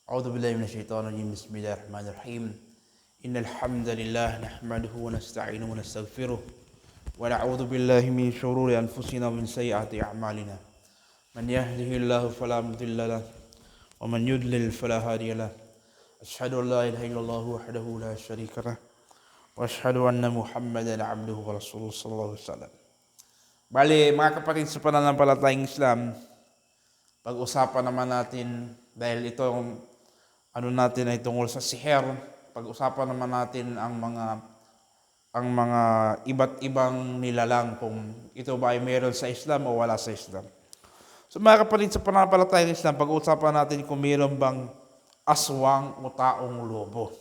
أعوذ بالله من الشيطان الرجيم بسم الله الرحمن الرحيم إن الحمد لله نحمده ونستعينه ونستغفره ونعوذ بالله من شرور أنفسنا ومن سيئات أعمالنا من يهده الله فلا مضل له ومن يضلل فلا هادي له أشهد أن لا إله إلا الله وحده لا شريك له وأشهد أن محمدا عبده ورسوله صلى الله عليه وسلم. Bali, mga kapatid sa pananampalatayang Islam, pag-usapan naman natin dahil itong natin ay tungkol sa siher. Pag-usapan naman natin ang mga iba't ibang nilalang kung ito ba ay meron sa Islam o wala sa Islam. So mga kapatid sa pananampalatayang Islam, pag-usapan natin kung meron bang aswang o taong lobo.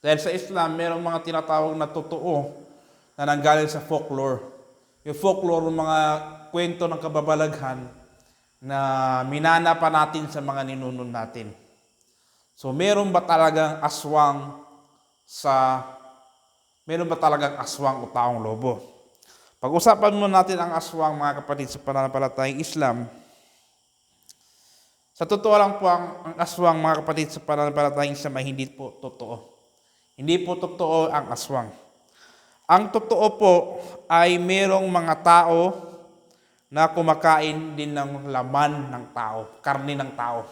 Dahil sa Islam, merong mga tinatawag na totoo na nanggaling sa folklore. Yung folklore, mga kwento ng kababalaghan na minana pa natin sa mga ninuno natin. So, meron ba talagang aswang o taong lobo? Pag-usapan muna natin ang aswang, mga kapatid, sa pananampalatayang Islam. Sa totoo lang po, ang aswang, mga kapatid, sa pananampalatayang Islam ay hindi po totoo. Hindi po totoo ang aswang. Ang totoo po ay merong mga tao na kumakain din ng laman ng tao, karne ng tao.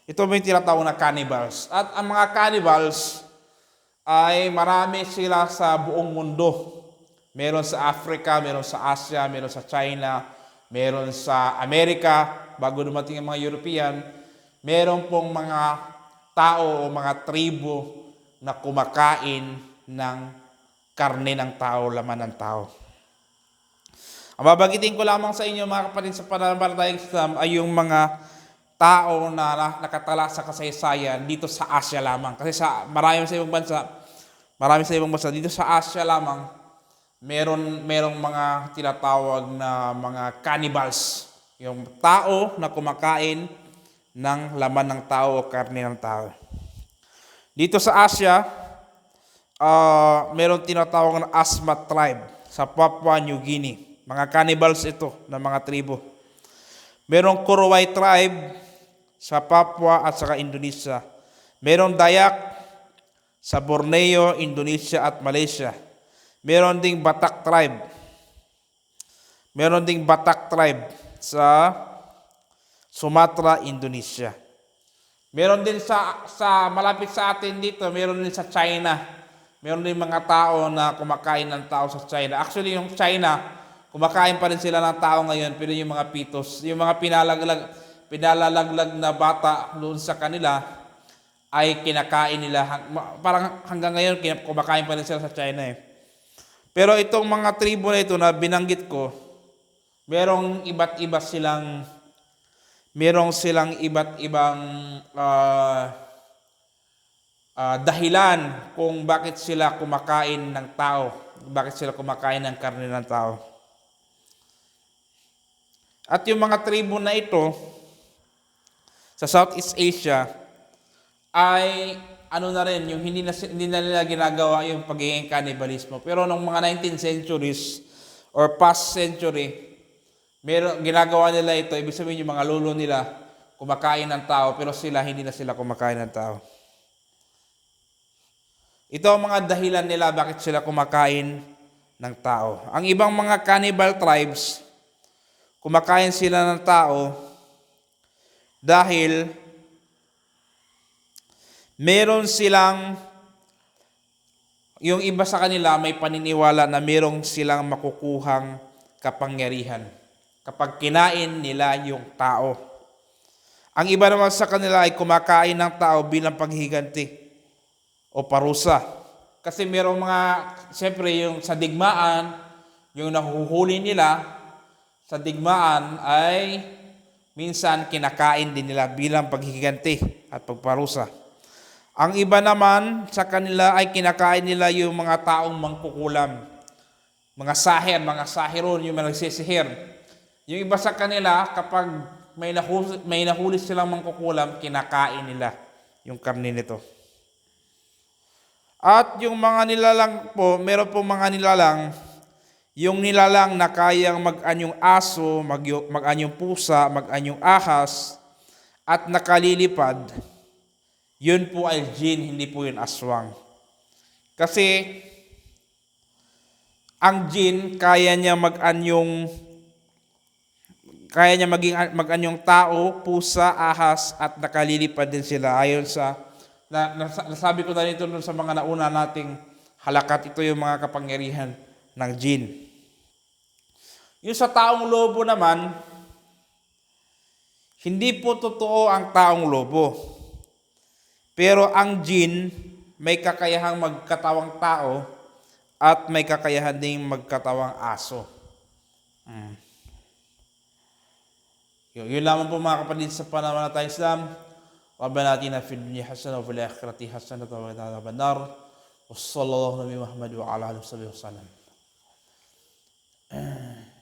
Ito may tinatawag na cannibals. At ang mga cannibals ay marami sila sa buong mundo. Meron sa Africa, meron sa Asia, meron sa China, meron sa Amerika, bago dumating ang mga European. Meron pong mga tao o mga tribo na kumakain ng karne ng tao, laman ng tao. Ang babagitin ko lamang sa inyo, mga kapatid, sa pananampalatayang Islam ay yung mga tao na nakatala sa kasaysayan dito sa Asia lamang. Kasi marami sa ibang bansa, dito sa Asia lamang, merong mga tinatawag na mga cannibals. Yung tao na kumakain ng laman ng tao o karne ng tao. Dito sa Asia, meron tinatawag na Asmat tribe sa Papua New Guinea. Mga cannibals ito na mga tribo. Merong Korowai tribe sa Papua at saka Indonesia. Merong Dayak sa Borneo, Indonesia at Malaysia. Meron ding Batak tribe. Meron ding Batak tribe sa Sumatra, Indonesia. Meron din sa malapit sa atin dito, meron din sa China. Meron din mga tao na kumakain ng tao sa China. Actually, yung China, kumakain pa rin sila ng tao ngayon, pero yung mga pitos, yung mga pinalalaglag na bata doon sa kanila, ay kinakain nila. Parang hanggang ngayon, kumakain pa rin sila sa China. Pero itong mga tribo na ito na binanggit ko, merong iba't ibang dahilan kung bakit sila kumakain ng tao, bakit sila kumakain ng karne ng tao. At yung mga tribo na ito sa Southeast Asia ay na rin, yung hindi na nila ginagawa yung pagiging cannibalismo. Pero nung mga 19th centuries or past century, ginagawa nila ito. Ibig sabihin yung mga lolo nila kumakain ng tao, pero hindi na sila kumakain ng tao. Ito ang mga dahilan nila bakit sila kumakain ng tao. Ang ibang mga cannibal tribes, kumakain sila ng tao dahil meron silang, yung iba sa kanila may paniniwala na meron silang makukuhang kapangyarihan kapag kinain nila yung tao. Ang iba naman sa kanila ay kumakain ng tao bilang paghiganti o parusa. Kasi merong siyempre yung sa digmaan, yung nahuhuli nila sa digmaan ay minsan kinakain din nila bilang paghiganti at pagparusa. Ang iba naman sa kanila ay kinakain nila yung mga taong mangkukulam. Mga sahiron, yung mga nagsisihir. Yung iba sa kanila, kapag may nahuli silang mangkukulam, kinakain nila yung karne nito. At yung mga nilalang po, meron po mga nilalang, yung nilalang na kayang mag-anyong aso, mag-anyong pusa, mag-anyong ahas, at nakalilipad, yun po ay jin, hindi po yun aswang. Kasi ang jin, kaya niya maging mag-anyong tao, pusa, ahas, at nakalilipad din sila. Ayon sa, nasabi ko na rin ito sa mga nauna nating halakat, ito yung mga kapangyarihan ng jin. Yung sa taong lobo naman, hindi po totoo ang taong lobo. Pero ang jin, may kakayahang magkatawang tao at may kakayahan ding magkatawang aso. Yun lamang po mga kapatid sa pananampalatayang Islam. Rabbana atina fid dunya hasanah wa fil akhirati hasanah wa qina adhaban nar. Wassallallahu nabi Muhammad wa ala alihi wasallam.